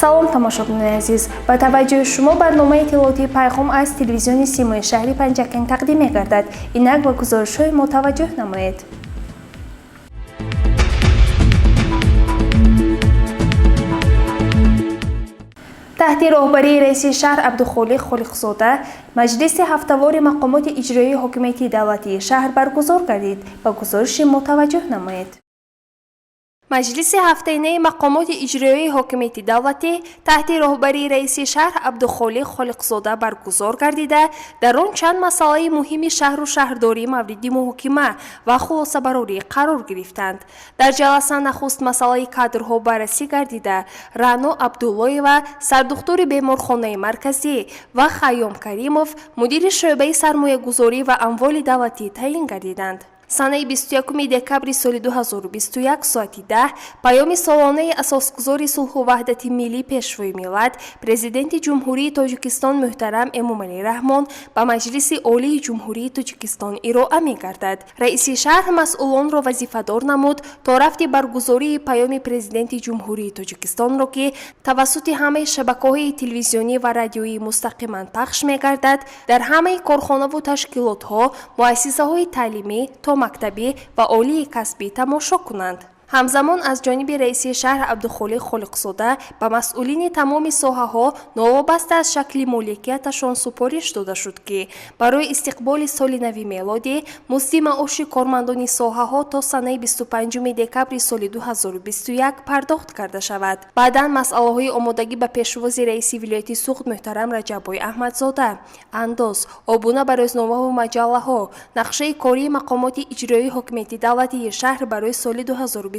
салом тамошобинони азиз, ба таваҷҷӯҳи шумо барномаи иттилоотии пайғом аз телевизиони Симои шаҳри Панҷакен тақдим мегардад. Инак ба гузоришҳои мо таваҷҷӯҳ намоед. таҳти роҳбарии раиси шаҳр Абдухолиқ Холиқзода маҷлиси ҳафтавори мақомоти иҷроии ҳокимияти давлатии шаҳр баргузор гардид. Ба гузориши мо таваҷҷӯҳ намоед. маҷлиси ҳафтаинаи мақомоти иҷроии ҳокимияти давлатӣ таҳти роҳбарии раиси шаҳр Абдухолиқ Холиқзода баргузор гардида, дар он чанд масъалаи муҳими шаҳру шаҳрдорӣ мавриди муҳокима ва хулосабарорӣ қарор гирифтанд. Дар ҷаласа нахуст масъалаи кадрҳо баррасӣ гардида, Раъно Абдуллоева, сардухтури беморхонаи марказӣ ва Хайём Каримов, мудири шӯъбаи сармоягузорӣ ва амволи давлатӣ таъин гардиданд. Санаи 21 декабри соли 2021 соати 10 паёми солонаи асосгузори сулҳу ваҳдати миллӣ пешвои миллат Президенти Ҷумҳурии Тоҷикистон муҳтарам Эмомалӣ Раҳмон ба Маҷлиси Олии Ҷумҳурии Тоҷикистон ироа мегардад. Раиси шаҳр масъулонро вазифадор намуд то рафти баргузории паёми Президенти Ҷумҳурии Тоҷикистонро ки тавассути ҳамаи шабакаҳои телевизионӣ ва радиоӣ мустақиман пахш мегардад, дар ҳамаи корхонаву ташкилотҳо, муассисаҳои таълимӣ то мактабӣ ва олии касбӣ тамошо кунанд. ҳамзамон аз ҷониби раиси шаҳр Абдухолиқ Холиқзода ба масъулини тамоми соҳаҳо новобаста аз шакли моликияташон супориш дода шуд ки барои истиқболи соли нави мелодӣ музди маоши кормандони соҳаҳо то санаи 25 декабри соли 2021 пардохт карда шавад. Баъдан масъалаҳои омодагӣ ба пешвози раиси вилояти Суғд муҳтарам Раҷаббой Аҳмадзода, андоз, обуна ба рӯзномаҳу маҷаллаҳо, нақшаи кории мақомоти иҷроии ҳокимияти давлатии шаҳр барои соли 2022,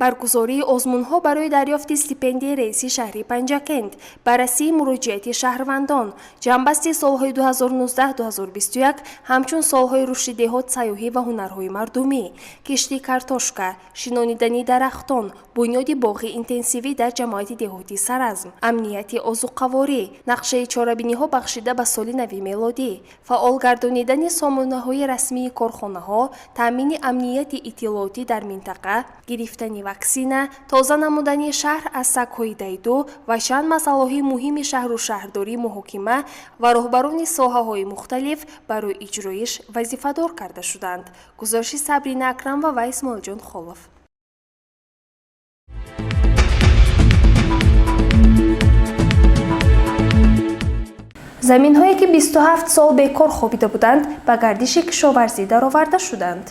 баргузории озмунҳо барои дарёфти стипендияи раиси шаҳри Панҷакент, баррасии муроҷиати шаҳрвандон, ҷамъбасти солҳои 2019-2021 ҳамчун солҳои рушди деҳот, сайёҳӣ ва ҳунарҳои мардумӣ, киштии картошка, шинонидани дарахтон, бунёди боғи интенсивӣ дар ҷамоати деҳотӣ Саразм, амнияти озуқаворӣ, нақшаи чорабиниҳо бахшида ба соли нави мелодӣ, фаъол гардонидани сомонаҳои расмии корхонаҳо, таъмини амнияти иттилоотӣ дар минтақа, гирифтани ваксина, тоза намудани шаҳр аз сагҳои дайду ва чанд масъалаҳои муҳими шаҳру шаҳрдорӣ муҳокима ва роҳбарони соҳаҳои мухталиф барои иҷроиш вазифадор карда шуданд. Гузориши Сабрина Акрам ва Вайс Молҷон Холов. заминҳое ки 27 сол бекор хобида буданд ба гардиши кишоварзӣ дароварда шуданд.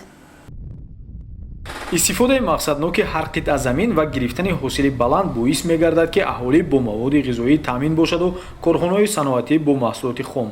истифодаи мақсадноки ҳар қитъа замин ва гирифтани ҳосили баланд боис мегардад ки аҳолӣ бо маводи ғизоӣ таъмин бошаду корхонаҳои саноатӣ бо маҳсулоти хом.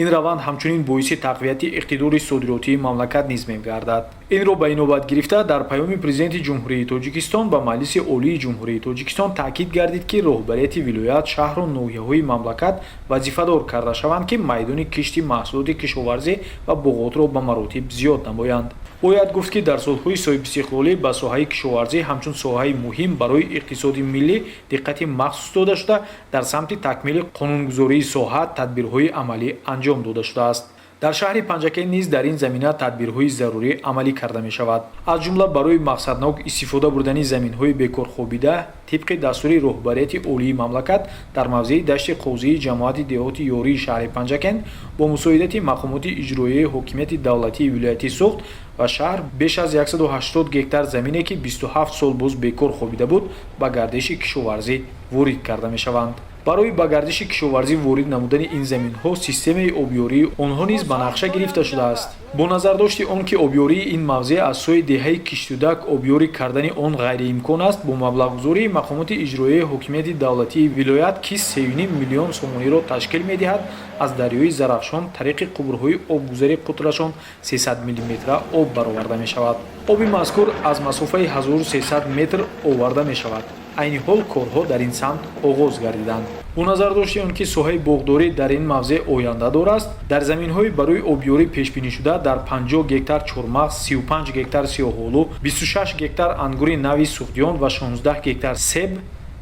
ин раванд ҳамчунин боиси тақвияти иқтидори содиротии мамлакат низ мегардад. инро ба инобат гирифта дар паёми Президенти Ҷумҳурии Тоҷикистон ба Маҷлиси Олии Ҷумҳурии Тоҷикистон таъкид гардид ки роҳбарияти вилоят, шаҳру ноҳияҳои мамлакат вазифадор карда шаванд ки майдони кишти маҳсулоти кишоварзӣ ва боғотро ба маротиб зиёд намоянд. бояд гуфт ки дар солҳои соҳибистиқлолӣ ба соҳаи кишоварзӣ ҳамчун соҳаи муҳим барои иқтисоди миллӣ диққати махсус дода шуда, дар самти такмили қонунгузории соҳа тадбирҳои амалӣ анҷом дода шудааст. дар шаҳри Панҷакен низ дар ин замина тадбирҳои зарурӣ амалӣ карда мешавад. аз ҷумла барои мақсаднок истифода бурдани заминҳои бекорхобида тибқи дастури роҳбарияти олии мамлакат дар мавзеи дашти қозии ҷамоати деҳоти ёрии шаҳри Панҷакен бо мусоидати мақомоти иҷроияи ҳокимияти давлатии вилояти Суғд ва шаҳр беш аз 180 гектар замине ки 27 сол боз бекор хобида буд ба гардиши кишоварзӣ ворид карда мешаванд. барои ба гардиши кишоварзӣ ворид намудани ин заминҳо системаи обёрии онҳо низ ба нақша гирифта шудааст. бо назардошти он ки обёрии ин мавзеъ аз сои деҳаи Киштудак обёрӣ кардани он ғайриимкон аст, бо маблағгузории мақомоти иҷроияи ҳокимияти давлатии вилоят ки 3,5 миллион сомониро ташкил медиҳад, аз дарёи Зарафшон тариқи қубурҳои обгузари қутрашон 300 мм об бароварда мешавад. оби мазкур аз масофаи 1300 метр оварда мешавад. айни ҳол корҳо дар ин самт оғоз гардиданд. бо назардошти он ки соҳаи боғдорӣ дар ин мавзеъ ояндадор аст, дар заминҳои барои обёрӣ пешбинишуда дар 50 гектар чормағз, 35 гектар сиёҳолу, 26 гектар ангури нави суғдиён ва 16 гектар себ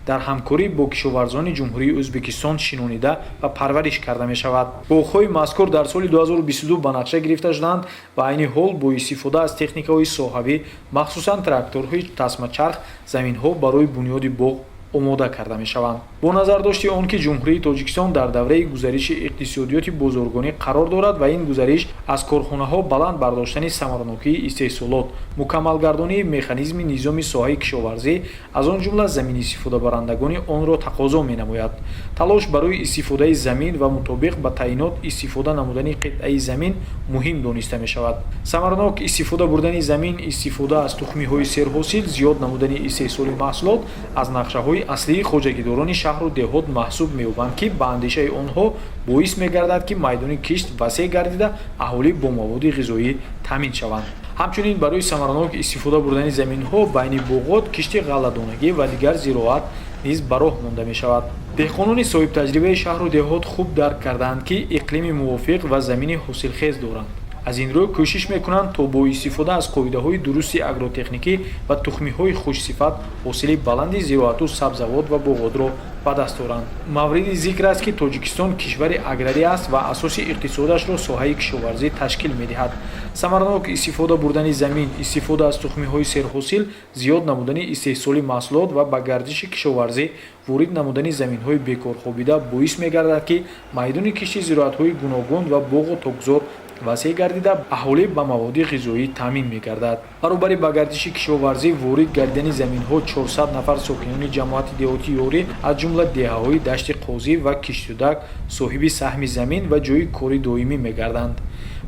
дар ҳамкорӣ бо кишоварзони Ҷумҳурии Ӯзбекистон шинонида ва парвариш карда мешавад. боғҳои мазкур дар соли 2022 ба нақша гирифта шуданд ва айни ҳол бо истифода аз техникаҳои соҳавӣ, махсусан тракторҳои тасмачарх, заминҳо барои бунёди боғ омода карда мешаванд. бо назардошти он ки ҷумҳурии тоҷикистон дар давраи гузариши иқтисодиёти бузургонӣ қарор дорад ва ин гузариш аз корхонаҳо баланд бардоштани самаранокии истеҳсолот, мукаммалгардонии механизми низоми соҳаи кишоварзӣ, аз он ҷумла заминистифодабарандагони онро тақозо менамояд. талош барои истифодаи замин ва мутобиқ ба таъинот истифода намудани қитъаи замин муҳим дониста мешавад. самаранок истифода бурдани замин, истифода аз тухмиҳои серҳосил, зиёд намудани истеҳсоли маҳсулот аз нақшаҳои аслии хоҷагидорони шаҳру деҳот маҳсуб меёбанд, ки ба андешаи онҳо боис мегардад ки майдони кишт васеъ гардида аҳолӣ бо маводи ғизоӣ таъмин шаванд. ҳамчунин барои самаранок истифода бурдани заминҳо байни боғот, кишти ғалладонагӣ ва дигар зироат низ ба роҳ монда мешавад. деҳқонони соҳибтаҷрибаи шаҳру деҳот хуб дарк кардаанд ки иқлими мувофиқ ва замини ҳосилхез доранд. аз ин рӯ кӯшиш мекунанд то бо истифода аз қоидаҳои дурусти агротехникӣ ва тухмиҳои хушсифат ҳосили баланди зироату сабзавот ва боғотро ба даст оранд. мавриди зикр аст ки тоҷикистон кишвари аграрӣ аст ва асоси иқтисодашро соҳаи кишоварзӣ ташкил медиҳад. самаранок истифода бурдани замин, истифода аз тухмиҳои серҳосил, зиёд намудани истеҳсоли маҳсулот ва ба гардиши кишоварзӣ ворид намудани заминҳои бекорхобида боис мегардад ки майдони кишти зироатҳои гуногун ва боғу тогзор васеъ гардида аҳолӣ ба маводи ғизоӣ таъмин мегардад. баробари ба гардиши кишоварзӣ ворид гардидани заминҳо 400 нафар сокинони ҷамоати деҳотӣ ёрӣ аз ҷумла деҳаҳои дашти қозӣ ва киштюдак соҳиби саҳми замин ва ҷойи кори доимӣ мегарданд.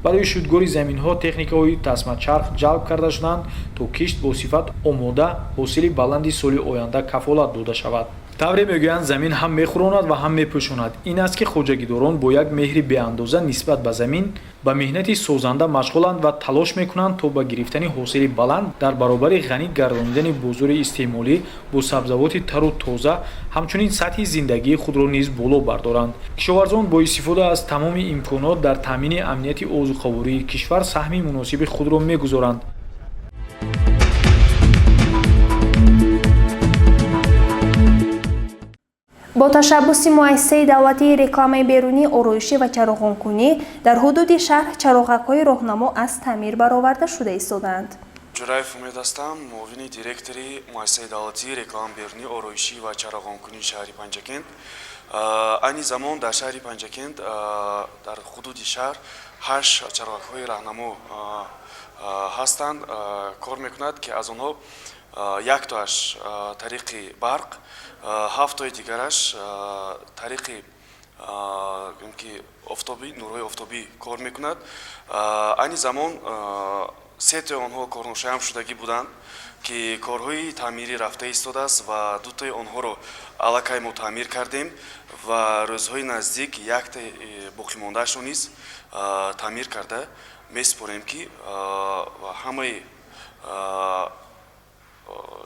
барои шудгори заминҳо техникаҳои тасмачарх ҷалб карда шуданд то кишт бо сифат омода ҳосили баланди соли оянда кафолат дода шавад. тавре мегӯянд замин ҳам мехӯронад ва ҳам мепӯшонад. ин аст ки хоҷагидорон бо як меҳри беандоза нисбат ба замин ба меҳнати созанда машғуланд ва талош мекунанд то ба гирифтани ҳосили баланд дар баробари ғанӣ гардонидани бозори истеъмолӣ бо сабзавоти тару тоза, ҳамчунин сатҳи зиндагии худро низ боло бардоранд. кишоварзон бо истифода аз тамоми имконот дар таъмини амнияти озуқавории кишвар саҳми муносиби худро мегузоранд. бо ташаббуси муассисаи давлатии рекламаи берунӣ, ороишӣ ва чароғонкунӣ дар ҳудуди шаҳр чароғакҳои роҳнамо аз таъмир бароварда шуда истоданд. ҷураев умед ҳастам, муовини директори муассисаи давлатии рекламаи берунӣ, ороишӣ ва чароғонкунии шаҳри Панҷакент. айни замон дар шаҳри Панҷакент дар ҳудуди шаҳр 8 чароғакҳои раҳнамо ҳастанд, кор мекунад ки аз онҳо яктоаш тариқи барқ, 7 дигараш тариқи офтобӣ, нурҳои офтобӣ кор мекунад. айни замон 3 онҳо корношаям шудагӣ буданд ки корҳои таъмирӣ рафта истодааст ва 2 онҳоро аллакай мо таъмир кардем ва рӯзҳои наздик 1 боқимондаашро низ таъмир карда месупорем ки ҳамаи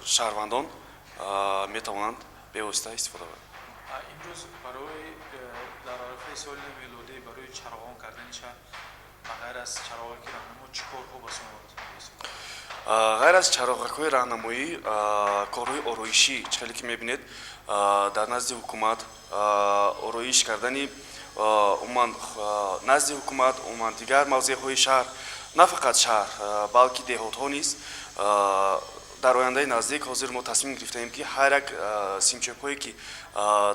шаҳрвандон метавонанд бевосита истифода баранд. имрӯз барои дар арафаи соли милодӣ барои чароғон кардани шаҳр ба ғайр аз чароғаки раҳнамо чӣ корҳо ба шумо меёбад? ғайр аз чароғакҳои раҳнамоӣ, корҳои ороишӣ чхеле ки мебинед дар назди ҳукумат ороиш кардани умуман назди ҳукумат, умуман дигар мавзеъҳои шаҳр, на фақат шаҳр, балки деҳотҳо низ дар ояндаи наздик ҳозир мо тасмим гирифтаем ки ҳар як симчӯбҳое ки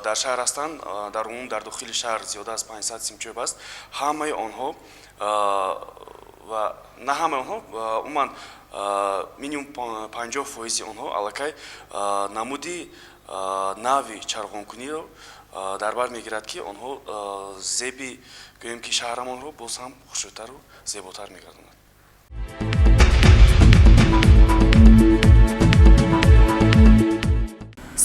дар шаҳр ҳастанд, дар умум дар дохили шаҳр зиёда аз 500 симчӯб аст, ҳамаи онҳо ва на ҳамаи онҳо, умуман минимум 50% онҳо аллакай намуди нави чароғонкуниро дар бар мегирад ки онҳо зеби гӯем ки шаҳрамонро боз ҳам хушрӯтару зеботар мегардонад.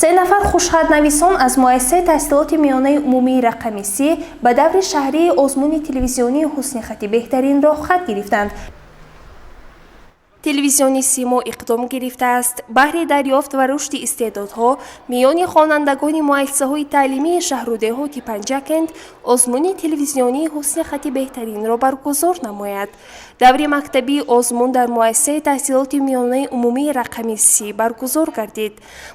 3 нафар хушхатнависон аз муассисаи таҳсилоти миёнаи умумии рақамисӣ ба даври шаҳрии озмуни телевизионии ҳусни хати беҳтаринро хат гирифтанд. телевизиони симо иқдом гирифтааст баҳри дарёфт ва рушди истеъдодҳо миёни хонандагони муассисаҳои таълимии шаҳру деҳоти Панҷакент озмуни телевизионии ҳусни хати беҳтаринро баргузор намояд. даври мактабии озмун дар муассисаи таҳсилоти миёнаи умумии рақамисӣ баргузор гардид.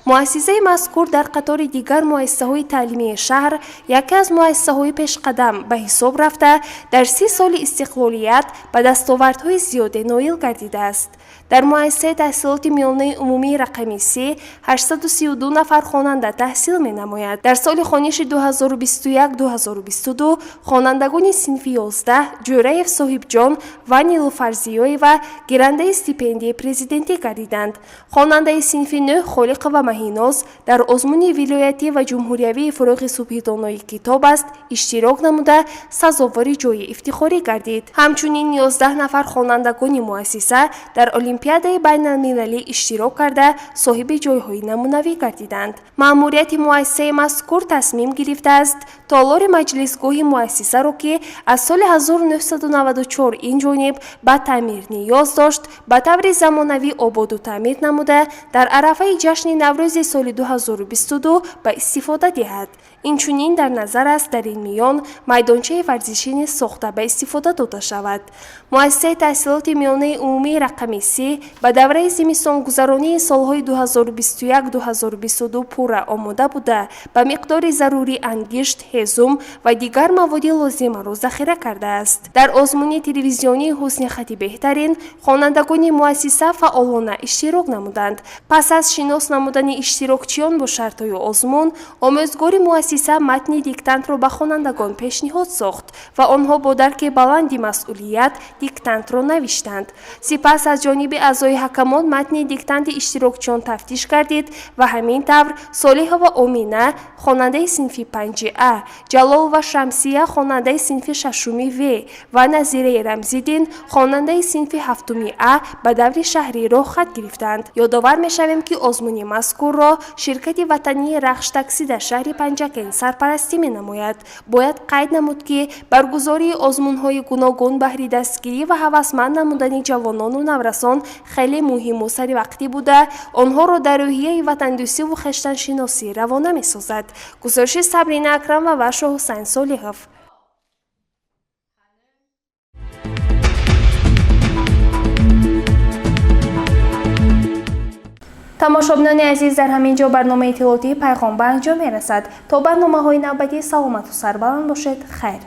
муассисаи мазкур дар қатори дигар муассисаҳои таълимии шаҳр яке аз муассисаҳои пешқадам ба ҳисоб рафта дар 30 соли истиқлолият ба дастовардҳои зиёде ноил гардидааст. дар муассисаи таҳсилоти миёнаи умумии рақами 3 832 нафар хонанда таҳсил менамояд. дар соли хониши 2021-2022 хонандагони синфи 11 Ҷӯраев Соҳибҷон ва Нилуфарзиёева гирандаи стипендияи президентӣ гардиданд. хонандаи синфи 9 Холиқова Маҳиноз дар озмуни вилоятӣ ва ҷумҳуриявии фуруғи субҳидонои китоб аст иштирок намуда сазовори ҷои ифтихорӣ гардид. ҳамчунин 11 нафар хонандагони муассиса дар олимпиадаи байналмилалӣ иштирок карда соҳиби ҷойҳои намунавӣ гардиданд. маъмурияти муассисаи мазкур тасмим гирифтааст толори маҷлисгоҳи муассисаро ки аз соли 1994 инҷониб ба таъмир ниёз дошт ба таври замонавӣ ободу таъмир намуда дар арафаи ҷашни наврӯзи соли 2022 ба истифода диҳад. инчунин дар назар аст дар ин миён майдончаи варзишӣ низ сохта ба истифода дода шавад. муассисаи таҳсилоти миёнаи умумии рақами 3 ба давраи зимистонгузаронии солҳои 2021-2022 пурра омода буда ба миқдори зарурӣ ангишт, ҳезум ва дигар маводи лозимаро захира кардааст. дар озмуни телевизионии ҳусни хати беҳтарин хонандагони муассиса фаъолона иштирок намуданд. пас аз шинос намудани иштирокчиён бо шартҳои озмун омӯзгори муассиса матни диктантро ба хонандагон пешниҳод сохт ва онҳо бо дарки баланди масъулият диктантро навиштанд. сипас аз ҷониби аъзои ҳакамон матни диктанти иштирокчиён тафтиш гардид ва ҳамин тавр Солиҳова Омина хонандаи синфи 5А, Ҷалолова Шамсия хонандаи синфи 6 В ва Назираи Рамзиддин хонандаи синфи 7А ба даври шаҳриро хат гирифтанд. ёдовар мешавем ки озмуни мазкурро ширкати ватании Рахш такси дар шаҳри Панҷакен сарпарастӣ менамояд. бояд қайд намуд ки баргузории озмунҳои гуногун баҳри дастгирӣ ва ҳавасманд намудани ҷавонону наврасон хеле муҳиму саривақтӣ буда онҳоро дар рӯҳияи ватандӯстиву хештаншиносӣ равона месозад. гузориши Сабрина Акрам ва Вашо Ҳусайн Солиҳов. тамошобинони азиз, дар ҳамин ҷо барномаи иттилоотии пайғом ба анҷом мерасад. то барномаҳои навбатӣ саломату сарбаланд бошед. хайр.